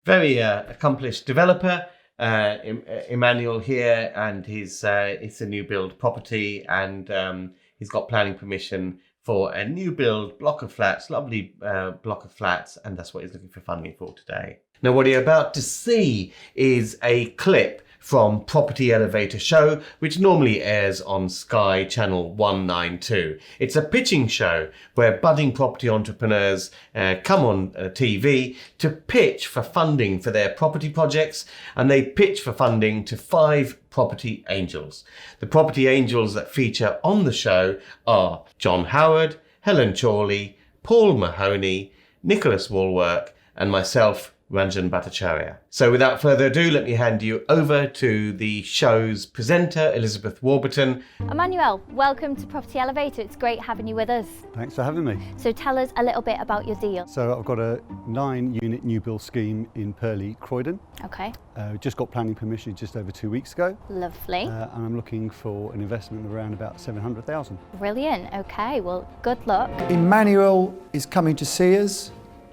Very accomplished developer, Emmanuel here, and it's a new build property, and he's got planning permission for a new build block of flats, lovely block of flats, and that's what he's looking for funding for today. Now, what you're about to see is a clip from Property Elevator Show, which normally airs on Sky Channel 192. It's a pitching show where budding property entrepreneurs come on TV to pitch for funding for their property projects, and they pitch for funding to 5 property angels. The property angels that feature on the show are John Howard, Helen Chorley, Paul Mahoney, Nicholas Wallwork, and myself, Ranjan Bhattacharya. So without further ado, let me hand you over to the show's presenter, Elizabeth Warburton. Emmanuel, welcome to Property Elevator. It's great having you with us. Thanks for having me. So tell us a little bit about your deal. So I've got a 9-unit new build scheme in Purley, Croydon. Okay. Just got planning permission just over 2 weeks ago. Lovely. And I'm looking for an investment of around about 700,000. Brilliant. Okay, well, good luck. Emmanuel is coming to see us.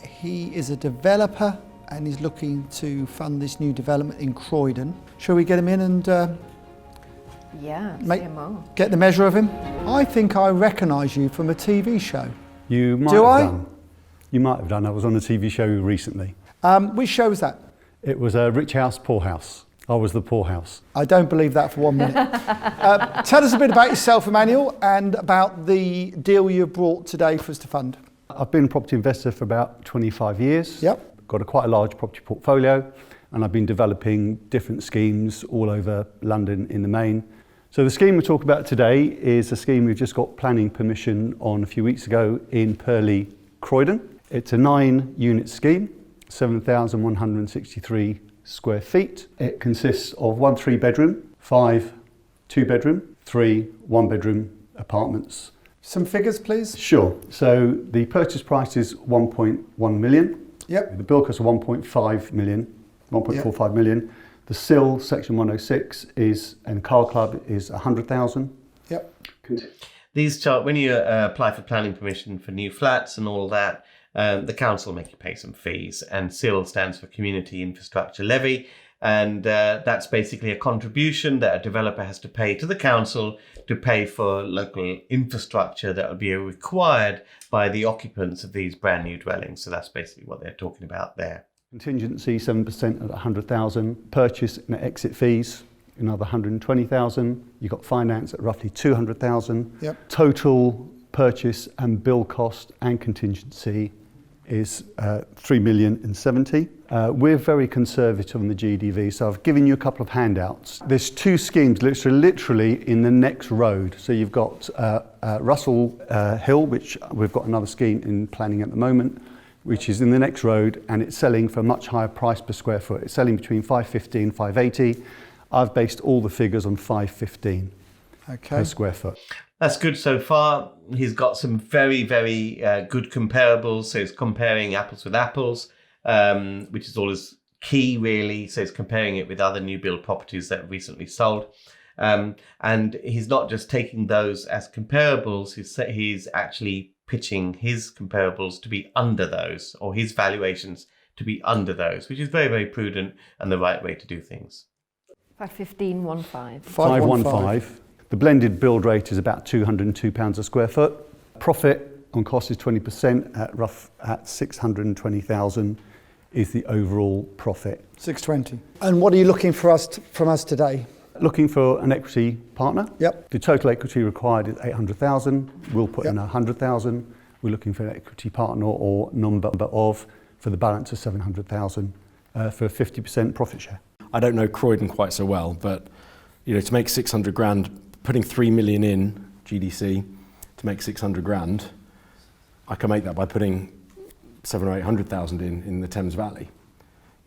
He is a developer and he's looking to fund this new development in Croydon. Shall we get him in and get the measure of him? I think I recognise you from a TV show. You might have done. You might have done. I was on a TV show recently. Which show was that? It was Rich House, Poor House. I was the poor house. I don't believe that for 1 minute. Tell us a bit about yourself, Emmanuel, and about the deal you brought today for us to fund. I've been a property investor for about 25 years. Yep. Got quite a large property portfolio, and I've been developing different schemes all over London in the main. So the scheme we're talking about today is a scheme we've just got planning permission on a few weeks ago in Purley, Croydon. It's a 9-unit scheme, 7,163 square feet. It consists of 1 3-bedroom, 5 2-bedroom, 3 1-bedroom apartments. Some figures, please. Sure. So the purchase price is 1.1 million. Yep. The bill cost of 1.5 million, 1.45 million. The SIL section 106 is, and car club is 100,000. Yep. These when you apply for planning permission for new flats and all that, the council make you pay some fees, and SIL stands for Community Infrastructure Levy, and that's basically a contribution that a developer has to pay to the council to pay for local infrastructure that will be required by the occupants of these brand new dwellings. So that's basically what they're talking about there. Contingency 7% at 100,000, purchase and exit fees another 120,000. You've got finance at roughly 200,000. Yep. Total purchase and build cost and contingency is 3,070,000. We're very conservative on the GDV, so I've given you a couple of handouts. There's 2 schemes literally in the next road. So you've got Russell Hill, which we've got another scheme in planning at the moment, which is in the next road, and it's selling for a much higher price per square foot. It's selling between 550 and 580. I've based all the figures on 515 per square foot. That's good so far. He's got some very, very good comparables. So he's comparing apples with apples, which is always key, really. So he's comparing it with other new build properties that have recently sold. And he's not just taking those as comparables. He's actually pitching his comparables to be under those, or his valuations to be under those, which is very, very prudent and the right way to do things. 515. 515. The blended build rate is about £202 a square foot. Profit on cost is 20% at 620,000 is the overall profit. 620. And what are you looking for from us today? Looking for an equity partner. Yep. The total equity required is 800,000. We'll put in 100,000. We're looking for an equity partner or number of for the balance of 700,000 for a 50% profit share. I don't know Croydon quite so well, but to make 600 grand, putting 3 million in GDC to make 600 grand, I can make that by putting 700,000 or 800,000 in the Thames Valley,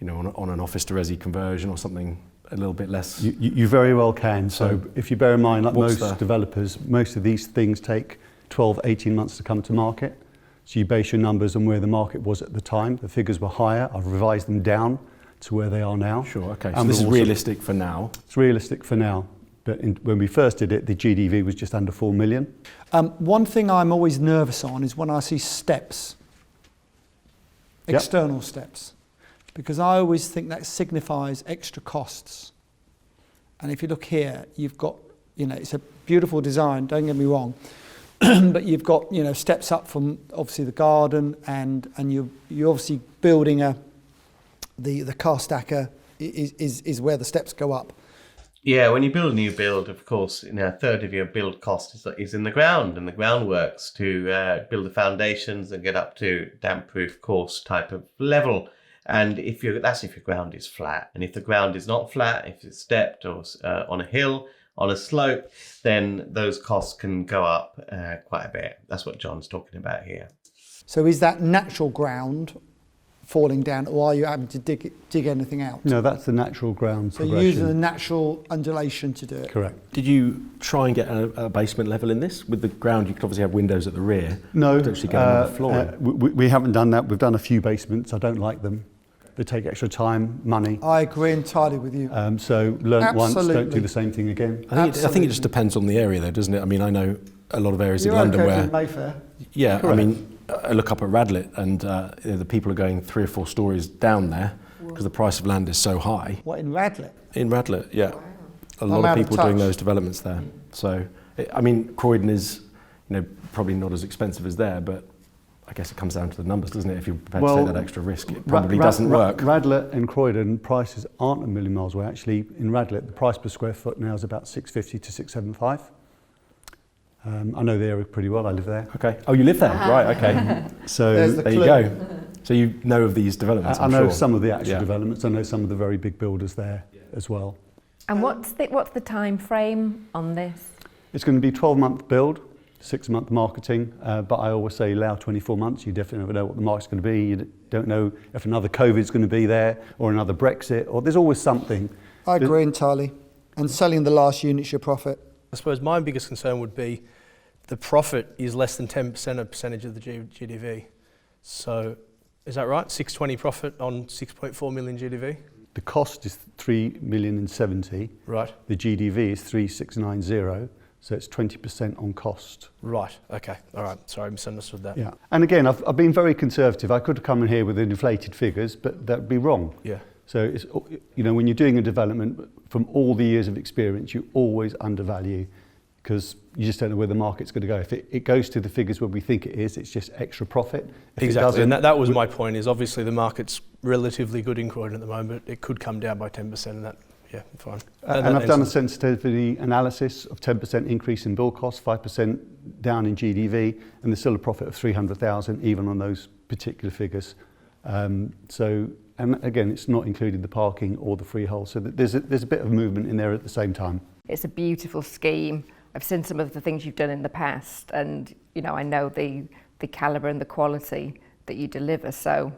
on an office to resi conversion or something a little bit less. You very well can. So if you bear in mind, like most developers, most of these things take 12, 18 months to come to market. So you base your numbers on where the market was at the time. The figures were higher. I've revised them down to where they are now. Sure, okay. So this is realistic for now? It's realistic for now. But when we first did it, the GDV was just under 4 million. One thing I'm always nervous on is when I see steps, external steps. because I always think that signifies extra costs. And if you look here, you've got, it's a beautiful design, don't get me wrong, but you've got, steps up from obviously the garden, and you're obviously building the car stacker is where the steps go up. Yeah, when you build a new build, of course, a third of your build cost is in the ground and the groundworks to build the foundations and get up to damp-proof course type of level. And that's if your ground is flat. And if the ground is not flat, if it's stepped or on a hill, on a slope, then those costs can go up quite a bit. That's what John's talking about here. So is that natural ground falling down, or are you having to dig anything out? No, that's the natural ground So progression. you're using the natural undulation to do it? Correct. Did you try and get a basement level in this? With the ground, you could obviously have windows at the rear. No, Potentially get another floor. we haven't done that. We've done a few basements. I don't like them. They take extra time, money. I agree entirely with you. So learn once, don't Absolutely. do the same thing again. I think it just depends on the area though, doesn't it? I mean, I know a lot of areas You're in London okay where... with Mayfair? Yeah, Correct. I mean, I look up at Radlett and the people are going 3 or 4 stories down there because the price of land is so high. What, in Radlett? In Radlett, yeah. A I'm lot out of of people doing touch. those developments there. So, I mean, Croydon is, probably not as expensive as there, but I guess it comes down to the numbers, doesn't it? If you're prepared to take that extra risk, it probably doesn't work. Radlett and Croydon prices aren't a million miles away. Actually, in Radlett, the price per square foot now is about 650 to 675. I know the area pretty well. I live there. Okay. Oh, you live there? Right, okay. So There's the There you clue. go. So you know of these developments, I I'm know sure. some of the actual Yeah. developments. I know some of the very big builders there as well. And what's the time frame on this? It's going to be 12-month build, 6-month marketing, but I always say allow 24 months. You definitely never know what the market's going to be. You don't know if another COVID's going to be there or another Brexit, or there's always something. I agree entirely. And selling the last unit's your profit. I suppose my biggest concern would be the profit is less than 10% of percentage of the GDV. So is that right? 620 profit on 6.4 million GDV? The cost is 3,070,000. Right. The GDV is 3,690. So it's 20% on cost. Right. Okay. All right. Sorry, I misunderstood that. Yeah. And again, I've been very conservative. I could have come in here with inflated figures, but that would be wrong. Yeah. So it's, when you're doing a development, from all the years of experience, you always undervalue, because you just don't know where the market's going to go. If it goes to the figures where we think it is, it's just extra profit. If Exactly. And that was my point, is obviously the market's relatively good in Croydon at the moment. It could come down by 10%, and that, yeah, fine. And I've done a sensitivity analysis of 10% increase in build costs, 5% down in GDV, and there's still a profit of 300,000 even on those particular figures. And again, it's not including the parking or the freehold, so there's a bit of movement in there at the same time. It's a beautiful scheme. I've seen some of the things you've done in the past, and I know the calibre and the quality that you deliver. So,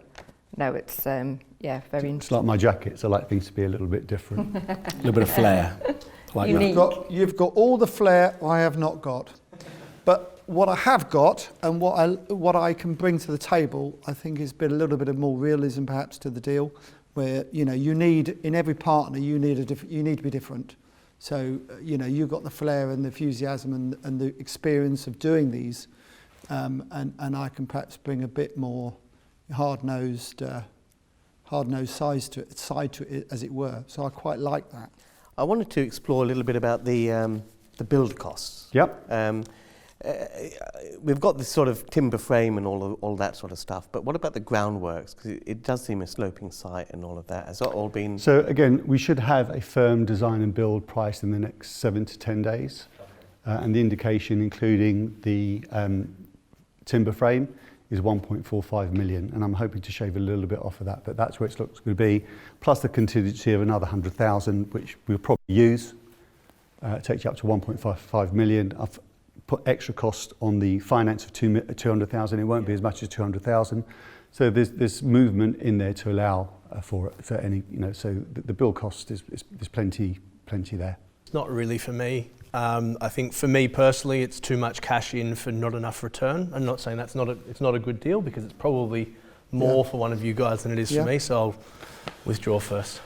no, it's very interesting. It's like my jackets. I like things to be a little bit different. A little bit of flair. Like Unique. that. You've got all the flair I have not got. But what I have got and what I can bring to the table, I think, is a little bit of more realism perhaps to the deal, where you need, in every partner, you need to be different. So you've got the flair and the enthusiasm and the experience of doing these, and I can perhaps bring a bit more hard-nosed side to it, as it were. So I quite like that. I wanted to explore a little bit about the build costs. Yep. We've got this sort of timber frame and all that sort of stuff, but what about the groundworks? Because it does seem a sloping site and all of that. Has that all been... So again, we should have a firm design and build price in the next 7 to 10 days. And the indication, including the timber frame, is 1.45 million. And I'm hoping to shave a little bit off of that, but that's where it looks going to be. Plus the contingency of another 100,000, which we'll probably use. It takes you up to 1.55 million. I've put extra cost on the finance of 200,000. It won't be as much as 200,000. So there's movement in there to allow for it. For any, so the build cost is plenty there. It's not really for me. I think for me personally, it's too much cash in for not enough return. I'm not saying it's not a good deal, because it's probably more for one of you guys than it is for me. So I'll withdraw first.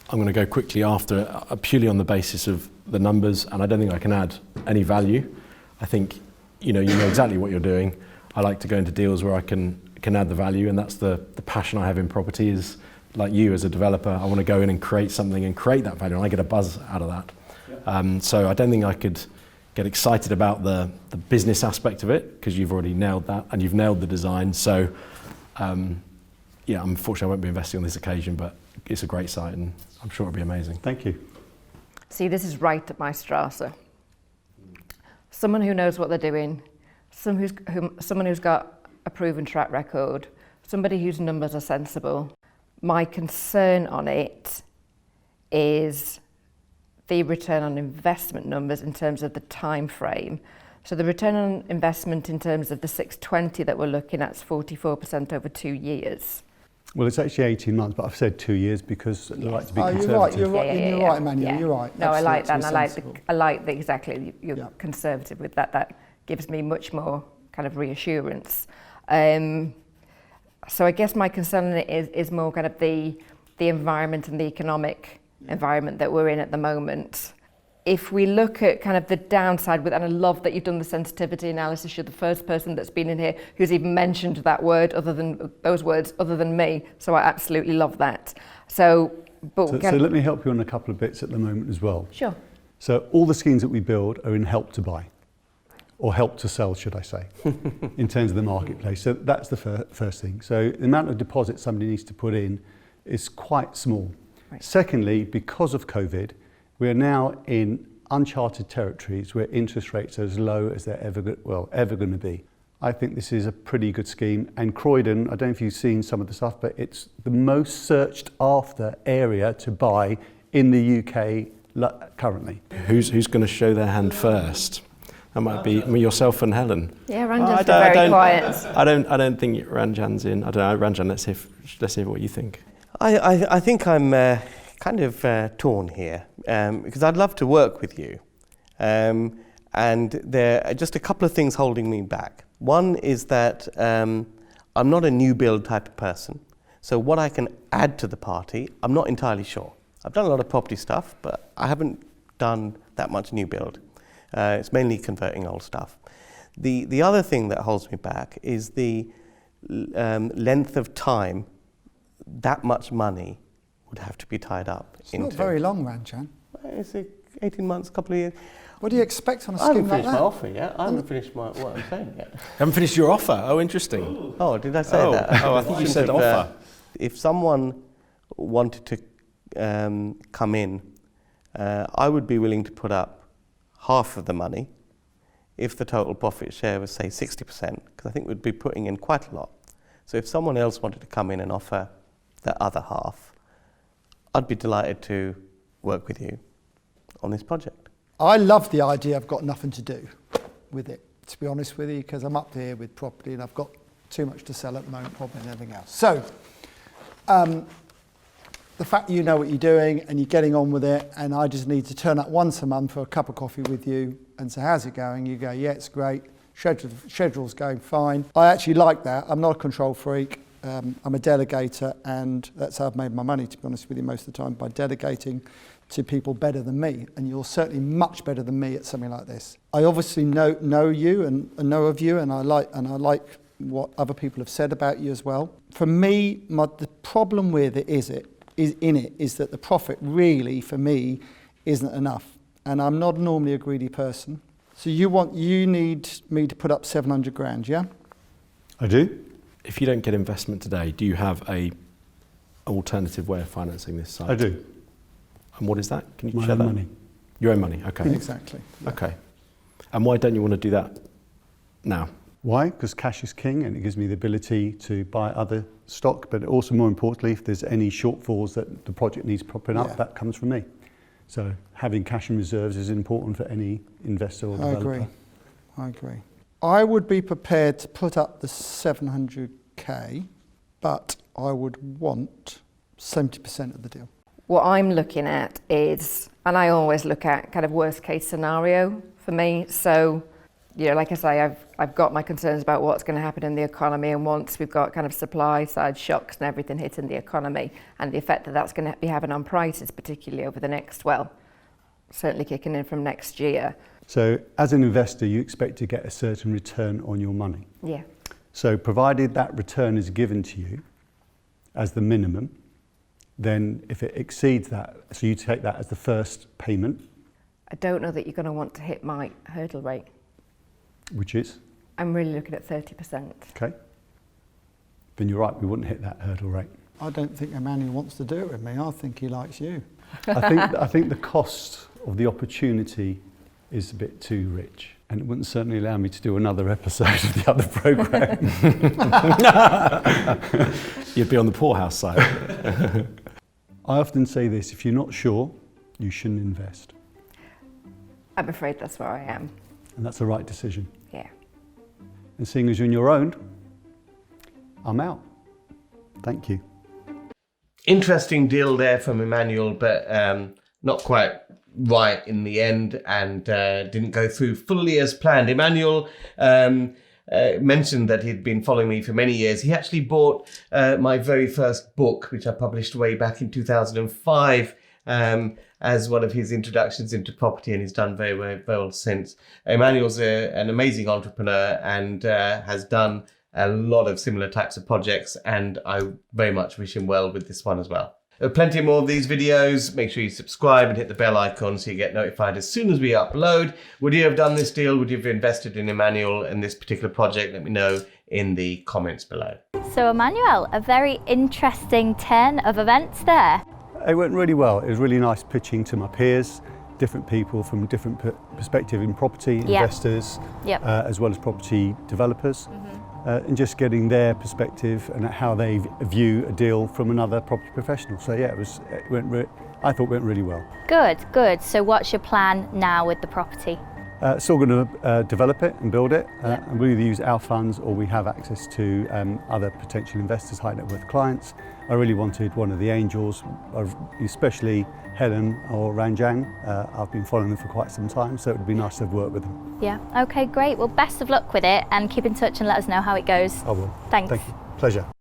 I'm going to go quickly after, purely on the basis of the numbers, and I don't think I can add any value. I think you know exactly what you're doing. I like to go into deals where I can add the value, and that's the passion I have in property, is like you as a developer, I want to go in and create something and create that value, and I get a buzz out of that. Yeah. So I don't think I could get excited about the business aspect of it, because you've already nailed that and you've nailed the design. So yeah, unfortunately I won't be investing on this occasion, but it's a great site and I'm sure it'll be amazing. Thank you. See, this is right up my strasse. Someone who knows what they're doing, someone who's got a proven track record, somebody whose numbers are sensible. My concern on it is the return on investment numbers in terms of the time frame. So the return on investment in terms of the 620 that we're looking at is 44% over 2 years. Well, it's actually 18 months, but I've said 2 years because I like to be conservative. You're right, Emmanuel, you're right. No, I like that, and Sensible. I like the exactly, you're conservative with that. That gives me much more kind of reassurance. So I guess my concern is more kind of the environment and the economic environment that we're in at the moment. If we look at kind of the downside, and I love that you've done the sensitivity analysis, you're the first person that's been in here who's even mentioned that word those words other than me, so I absolutely love that. So let me help you on a couple of bits at the moment as well. Sure. So all the schemes that we build are in help to buy, or help to sell, should I say, in terms of the marketplace. So that's the first thing. So the amount of deposit somebody needs to put in is quite small. Right. Secondly, because of COVID, we're now in uncharted territories where interest rates are as low as they're ever going to be. I think this is a pretty good scheme. And Croydon, I don't know if you've seen some of the stuff, but it's the most searched after area to buy in the UK currently. Who's going to show their hand first? That might be yourself and Helen. Yeah, Ranjan's very quiet. I don't think Ranjan's in. I don't know, Ranjan. Let's hear what you think. I think I'm kind of torn here because I'd love to work with you, and there are just a couple of things holding me back. One is that I'm not a new build type of person, so what I can add to the party, I'm not entirely sure. I've done a lot of property stuff, but I haven't done that much new build. It's mainly converting old stuff. The other thing that holds me back is the length of time that much money would have to be tied up into. It's not very long, Ranjan. It's 18 months, a couple of years. What do you expect on a I haven't scheme like finished that? my offer yet. I haven't finished what I'm saying yet. Haven't finished your offer? Oh, interesting. Oh, did I say that? Oh, I think you said offer. If someone wanted to come in, I would be willing to put up half of the money if the total profit share was, say, 60%, because I think we'd be putting in quite a lot. So if someone else wanted to come in and offer the other half, I'd be delighted to work with you on this project. I love the idea. I've got nothing to do with it, to be honest with you, because I'm up here with property and I've got too much to sell at the moment, probably, and everything else. So the fact that you know what you're doing and you're getting on with it, and I just need to turn up once a month for a cup of coffee with you and say, how's it going? You go, yeah, it's great. Schedule's going fine. I actually like that. I'm not a control freak. I'm a delegator, and that's how I've made my money, to be honest with you, most of the time, by delegating to people better than me. And you're certainly much better than me at something like this. I obviously know you and know of you, and I like what other people have said about you as well. For me, the problem with it is that the profit really, for me, isn't enough. And I'm not normally a greedy person. So you need me to put up 700 grand, yeah? I do. If you don't get investment today, do you have a alternative way of financing this site? I do. And what is that? Can you My share own that? money. Your own money, okay. Exactly. Yeah. Okay. And why don't you want to do that now? Why? Because cash is king, and it gives me the ability to buy other stock, but also, more importantly, if there's any shortfalls that the project needs propping up, that comes from me. So having cash in reserves is important for any investor or developer. I agree. I would be prepared to put up the 700k, but I would want 70% of the deal. What I'm looking at is, and I always look at kind of worst case scenario for me. So, you know, like I say, I've got my concerns about what's going to happen in the economy, and once we've got kind of supply side shocks and everything hitting the economy, and the effect that that's going to be having on prices, particularly over the next, certainly kicking in from next year. So as an investor, you expect to get a certain return on your money. Yeah. So provided that return is given to you as the minimum, then if it exceeds that, so you take that as the first payment. I don't know that you're going to want to hit my hurdle rate. Which is? I'm really looking at 30%. Okay. Then you're right, we wouldn't hit that hurdle rate. I don't think Emmanuel wants to do it with me. I think he likes you. I think the cost of the opportunity is a bit too rich, and it wouldn't certainly allow me to do another episode of the other programme. You'd be on the poorhouse side. I often say this, if you're not sure, you shouldn't invest. I'm afraid that's where I am. And that's the right decision. Yeah. And seeing as you're on your own, I'm out. Thank you. Interesting deal there from Emmanuel, but not quite right in the end, and didn't go through fully as planned. Emmanuel mentioned that he'd been following me for many years. He actually bought my very first book, which I published way back in 2005, as one of his introductions into property, and he's done very, very well since. Emmanuel's an amazing entrepreneur and has done a lot of similar types of projects, and I very much wish him well with this one as well. There are plenty more of these videos. Make sure you subscribe and hit the bell icon so you get notified as soon as we upload. Would you have done this deal? Would you have invested in Emmanuel in this particular project? Let me know in the comments below. So Emmanuel, a very interesting turn of events there. It went really well. It was really nice pitching to my peers, different people from different perspective in property, investors, as well as property developers. And just getting their perspective and how they view a deal from another property professional. So yeah, I thought it went really well. Good, good. So what's your plan now with the property? Still going to develop it and build it, and we either use our funds or we have access to other potential investors, high net worth clients. I really wanted one of the angels, especially Helen or Ranjan. I've been following them for quite some time, so it would be nice to have worked with them. Yeah, okay, great. Well, best of luck with it, and keep in touch and let us know how it goes. I will. Thanks. Thank you. Pleasure.